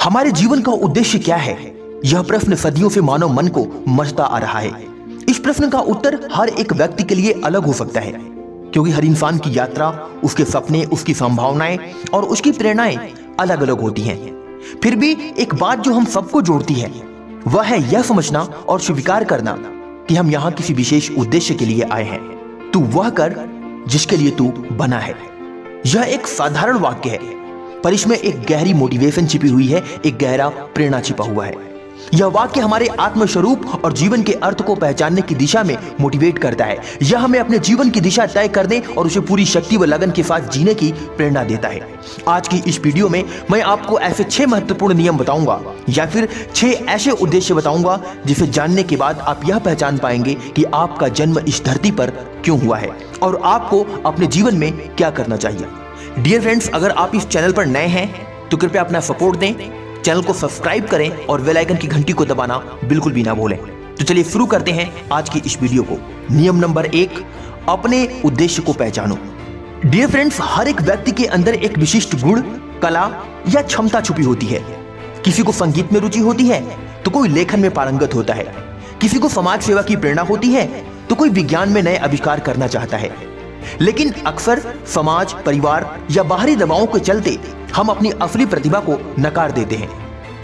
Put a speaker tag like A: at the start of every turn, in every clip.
A: हमारे जीवन का उद्देश्य क्या है? यह प्रश्न सदियों से मानव मन को मथता आ रहा है। इस प्रश्न का उत्तर हर एक व्यक्ति के लिए अलग हो सकता है, क्योंकि हर इंसान की यात्रा, उसके सपने, उसकी संभावनाएं और उसकी प्रेरणाएं अलग अलग होती हैं। फिर भी एक बात जो हम सबको जोड़ती है वह है यह समझना और स्वीकार करना कि हम यहाँ किसी विशेष उद्देश्य के लिए आए हैं। तू वह कर जिसके लिए तू बना है। यह एक साधारण वाक्य है, पर इसमें एक गहरी मोटिवेशन छिपी हुई है, एक गहरा प्रेरणा छिपा हुआ है। यह वाक्य हमारे आत्मस्वरूप और जीवन के अर्थ को पहचानने की दिशा में मोटिवेट करता है। यह हमें अपने जीवन की दिशा तय करने और उसे पूरी शक्ति व लगन के साथ जीने की प्रेरणा देता है। आज की इस वीडियो में मैं आपको ऐसे 6 महत्वपूर्ण नियम बताऊंगा या फिर 6 ऐसे उद्देश्य बताऊंगा जिसे जानने के बाद आप यह पहचान पाएंगे कि आपका जन्म इस धरती पर क्यों हुआ है और आपको अपने जीवन में क्या करना चाहिए। डियर फ्रेंड्स, अगर आप इस चैनल पर नए हैं तो कृपया अपना सपोर्ट दें, चैनल को सब्सक्राइब करें और बेल आइकन की घंटी को दबाना बिल्कुल भी ना भूलें। तो चलिए शुरू करते हैं आज की इस वीडियो को। नियम नंबर 1, अपने उद्देश्य को पहचानो। डियर फ्रेंड्स, हर एक व्यक्ति के अंदर एक विशिष्ट गुण, कला या क्षमता छुपी होती है। किसी को संगीत में रुचि होती है तो कोई लेखन में पारंगत होता है, किसी को समाज सेवा की प्रेरणा होती है तो कोई विज्ञान में नए आविष्कार करना चाहता है। लेकिन अक्सर समाज, परिवार या बाहरी दबावों के चलते हम अपनी असली प्रतिभा को नकार देते हैं।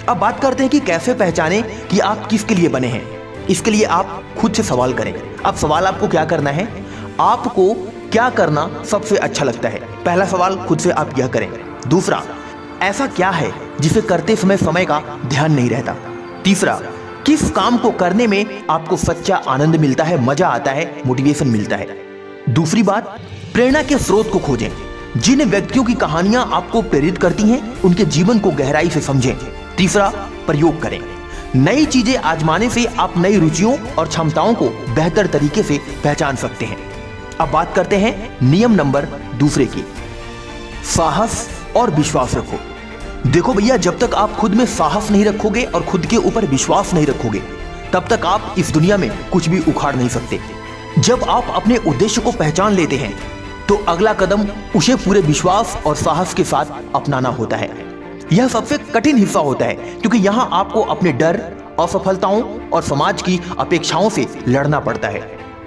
A: अब बात करते हैं कि कैसे पहचानें कि आप किसके लिए बने हैं। इसके लिए आप खुद से सवाल करें। अब सवाल आपको क्या करना है, आपको क्या करना सबसे अच्छा लगता है। पहला सवाल खुद से आप यह करें। दूसरा, ऐसा क्या है जिसे करते समय समय का ध्यान नहीं रहता। तीसरा, किस काम को करने में आपको सच्चा आनंद मिलता है, मजा आता है, मोटिवेशन मिलता है। दूसरी बात, प्रेरणा के स्रोत को खोजें। जिन व्यक्तियों की कहानियां आपको प्रेरित करती हैं उनके जीवन को गहराई से समझें। तीसरा, प्रयोग करें। नई चीजें आजमाने से आप नई रुचियों और क्षमताओं को बेहतर तरीके से पहचान सकते हैं। अब बात करते हैं नियम नंबर 2 की, साहस और विश्वास रखो। देखो भैया, जब तक आप खुद में साहस नहीं रखोगे और खुद के ऊपर विश्वास नहीं रखोगे तब तक आप इस दुनिया में कुछ भी उखाड़ नहीं सकते। जब आप अपने उद्देश्य को पहचान लेते हैं तो अगला कदम उसे पूरे विश्वास और साहस के साथ अपनाना होता है। यह सबसे कठिन हिस्सा होता है, क्योंकि यहाँ आपको अपने डर, असफलताओं और समाज की अपेक्षाओं से लड़ना पड़ता है।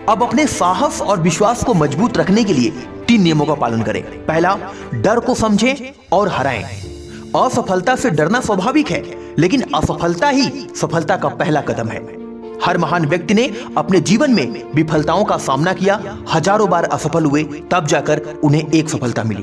A: अब अपने साहस और विश्वास को मजबूत रखने के लिए 3 नियमों का पालन करें। पहला, डर को समझें और हराएं। असफलता से डरना स्वाभाविक है, लेकिन असफलता ही सफलता का पहला कदम है। हर महान व्यक्ति ने अपने जीवन में विफलताओं का सामना किया, हजारों बार असफल हुए, तब जाकर उन्हें एक सफलता मिली।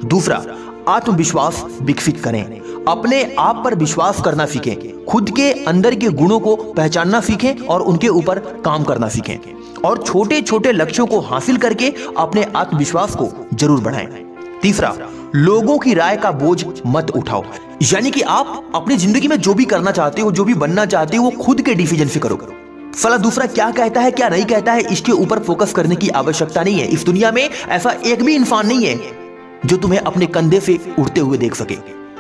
A: दूसरा, आत्मविश्वास विकसित करें। अपने आप पर विश्वास करना सीखें, खुद के अंदर के गुणों को पहचानना सीखें और उनके ऊपर काम करना सीखें, और छोटे छोटे लक्ष्यों को हासिल करके अपने आत्मविश्वास को जरूर बढ़ाएं। तीसरा, लोगों की राय का बोझ मत उठाओ। यानी कि आप अपनी जिंदगी में जो भी करना चाहते हो, जो भी बनना चाहते हो, वो खुद के डिसीजन से करो। साला दूसरा क्या कहता है, क्या नहीं कहता है, इसके ऊपर फोकस करने की आवश्यकता नहीं है। इस दुनिया में ऐसा एक भी इंसान नहीं है जो तुम्हें अपने कंधे से उड़ते हुए देख सके।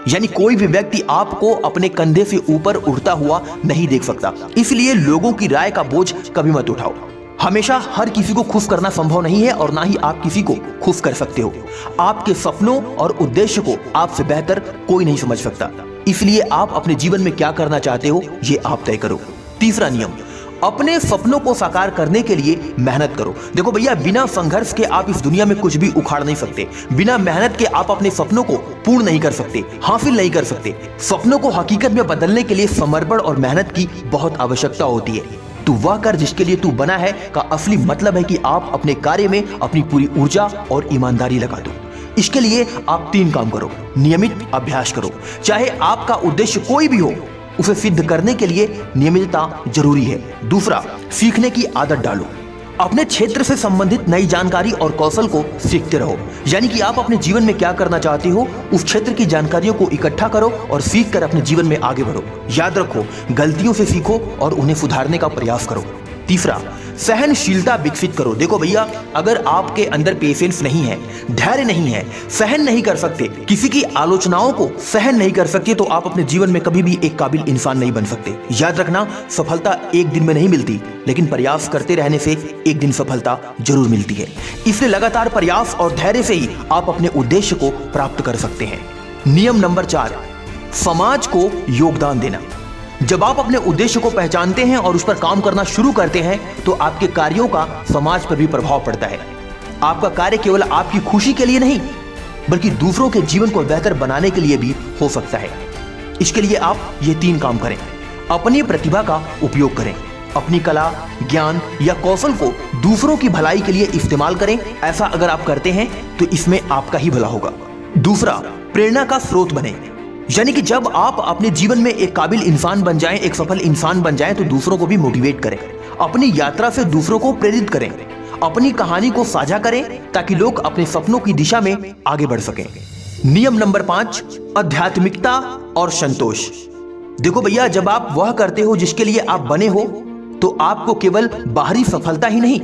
A: यानी कोई भी व्यक्ति आपको अपने कंधे से ऊपर उड़ता हुआ नहीं देख सकता। इसलिए लोगों की राय का बोझ कभी मत उठाओ। हमेशा हर किसी को खुश करना संभव नहीं है और ना ही आप किसी को खुश कर सकते हो। आपके सपनों और उद्देश्य को आपसे बेहतर कोई नहीं समझ सकता। इसलिए आप अपने जीवन में क्या करना चाहते हो ये आप तय करो। तीसरा नियम, अपने सपनों को साकार करने के लिए मेहनत करो। देखो भैया, बिना संघर्ष के आप इस दुनिया में कुछ भी उखाड़ नहीं सकते। बिना मेहनत के आप अपने सपनों को पूर्ण नहीं कर सकते, हासिल नहीं कर सकते। सपनों को हकीकत में बदलने के लिए समर्पण और मेहनत की बहुत आवश्यकता होती है। तू वह कर जिसके लिए तू बना है का असली मतलब है कि आप अपने कार्य में अपनी पूरी ऊर्जा और ईमानदारी लगा दो। इसके लिए आप 3 काम करो। नियमित अभ्यास करो। चाहे आपका उद्देश्य कोई भी हो, उसे सिद्ध करने के लिए नियमितता जरूरी है। दूसरा, सीखने की आदत डालो। अपने क्षेत्र से संबंधित नई जानकारी और कौशल को सीखते रहो। यानी कि आप अपने जीवन में क्या करना चाहते हो, उस क्षेत्र की जानकारियों को इकट्ठा करो और सीख कर अपने जीवन में आगे बढ़ो। याद रखो, गलतियों से सीखो और उन्हें सुधारने का प्रयास करो। तीसरा, सहनशीलता विकसित करो। देखो भैया, अगर आपके अंदर पेशेंस नहीं है, धैर्य नहीं है, सहन नहीं कर सकते, किसी की आलोचनाओं को सहन नहीं कर सकते, तो आप अपने जीवन में कभी भी एक काबिल इंसान नहीं बन सकते। याद रखना, सफलता एक दिन में नहीं मिलती, लेकिन प्रयास करते रहने से एक दिन सफलता जरूर मिलती है। इसलिए लगातार प्रयास और धैर्य से ही आप अपने उद्देश्य को प्राप्त कर सकते हैं। नियम नंबर 4, समाज को योगदान देना। जब आप अपने उद्देश्य को पहचानते हैं और उस पर काम करना शुरू करते हैं तो आपके कार्यों का समाज पर भी प्रभाव पड़ता है। आपका कार्य केवल आपकी खुशी के लिए नहीं बल्कि दूसरों के जीवन को बेहतर बनाने के लिए भी हो सकता है। इसके लिए आप ये 3 काम करें। अपनी प्रतिभा का उपयोग करें, अपनी कला, ज्ञान या कौशल को दूसरों की भलाई के लिए इस्तेमाल करें। ऐसा अगर आप करते हैं तो इसमें आपका ही भला होगा। दूसरा, प्रेरणा का स्रोत बने, यानी कि जब आप अपने जीवन में एक काबिल इंसान बन जाएं, एक सफल इंसान बन जाएं, तो दूसरों को भी मोटिवेट करें। अपनी यात्रा से दूसरों को प्रेरित करें, अपनी कहानी को साझा करें ताकि लोग अपने सपनों की दिशा में आगे बढ़ सकें। नियम नंबर 5, आध्यात्मिकता और संतोष। देखो भैया, जब आप वह करते हो जिसके लिए आप बने हो तो आपको केवल बाहरी सफलता ही नहीं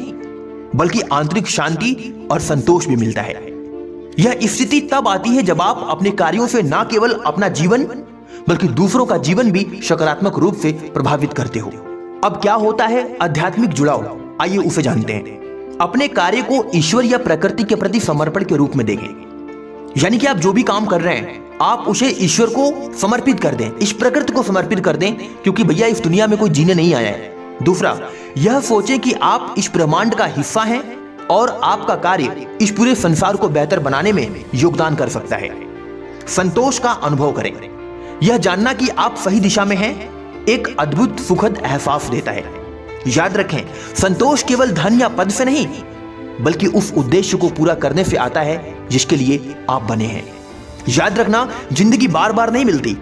A: बल्कि आंतरिक शांति और संतोष भी मिलता है। यह स्थिति तब आती है जब आप अपने कार्यों से न केवल अपना जीवन बल्कि दूसरों का जीवन भी सकारात्मक रूप से प्रभावित करते हो। अब क्या होता है आध्यात्मिक जुड़ाव, आइए उसे जानते हैं। अपने कार्य को ईश्वर या प्रकृति के प्रति समर्पण के रूप में देखें, यानी कि आप जो भी काम कर रहे हैं आप उसे ईश्वर को समर्पित कर दें, इस प्रकृति को समर्पित कर दें, क्योंकि भैया इस दुनिया में कोई जीने नहीं आया है। दूसरा, यह सोचें कि आप इस ब्रह्मांड का हिस्सा हैं और आपका कार्य इस पूरे संसार को बेहतर बनाने में योगदान कर सकता है। संतोष का अनुभव करें, यह जानना कि आप सही दिशा में हैं एक अद्भुत सुखद एहसास देता है। याद रखें, संतोष केवल धन या पद से नहीं बल्कि उस उद्देश्य को पूरा करने से आता है जिसके लिए आप बने हैं। याद रखना, जिंदगी बार बार नहीं मिलती,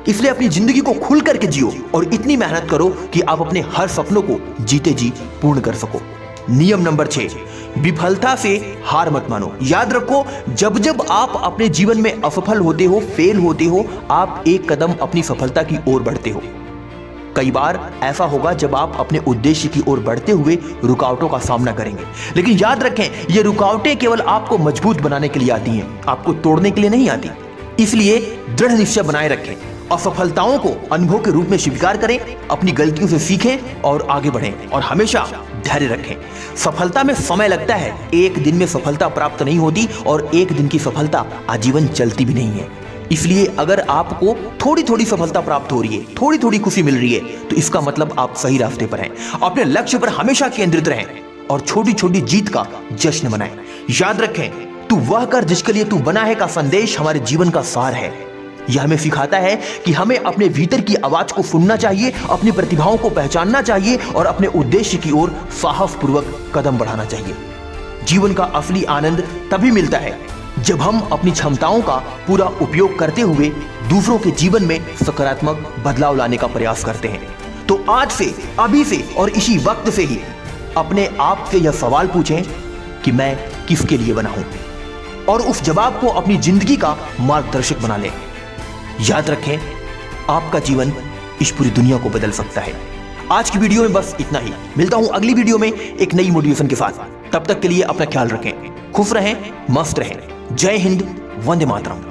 A: इसलिए अपनी जिंदगी को खुल करके जियो और इतनी मेहनत करो कि आप अपने हर सपनों को जीते जी पूर्ण कर सको। नियम नंबर 6, विफलता से हार मत मानो। याद रखो, जब जब आप अपने जीवन में असफल होते हो, फेल होते हो, आप एक कदम अपनी सफलता की ओर बढ़ते हो। कई बार ऐसा होगा जब आप अपने उद्देश्य की ओर बढ़ते हुए रुकावटों का सामना करेंगे, लेकिन याद रखें ये रुकावटें केवल आपको मजबूत बनाने के लिए आती हैं, आपको तोड़ने के लिए नहीं आती। इसलिए दृढ़ निश्चय बनाए रखें, असफलताओं को अनुभव के रूप में स्वीकार करें, अपनी गलतियों से सीखें और आगे बढ़ें और हमेशा धैर्य रखें। सफलता में समय लगता है, एक दिन में सफलता प्राप्त नहीं होती और एक दिन की सफलता आजीवन चलती भी नहीं है। इसलिए अगर आपको थोड़ी थोड़ी सफलता प्राप्त हो रही है, थोड़ी थोड़ी खुशी मिल रही है, तो इसका मतलब आप सही रास्ते पर हैं। अपने लक्ष्य पर हमेशा केंद्रित रहें और छोटी छोटी जीत का जश्न मनाएं। याद रखें, तू वह कर जिसके लिए तू बना है का संदेश हमारे जीवन का सार है। यह हमें सिखाता है कि हमें अपने भीतर की आवाज को सुनना चाहिए, अपनी प्रतिभाओं को पहचानना चाहिए और अपने उद्देश्य की ओर साहसपूर्वक कदम बढ़ाना चाहिए। जीवन का असली आनंद तभी मिलता है जब हम अपनी क्षमताओं का पूरा उपयोग करते हुए दूसरों के जीवन में सकारात्मक बदलाव लाने का प्रयास करते हैं। तो आज से, अभी से और इसी वक्त से ही अपने आप से यह सवाल पूछें कि मैं किसके लिए बना हूं और उस जवाब को अपनी जिंदगी का मार्गदर्शक बना लें। याद रखें, आपका जीवन इस पूरी दुनिया को बदल सकता है। आज की वीडियो में बस इतना ही। मिलता हूं अगली वीडियो में एक नई मोटिवेशन के साथ। तब तक के लिए अपना ख्याल रखें, खुश रहें, मस्त रहें। जय हिंद, वंदे मातरम।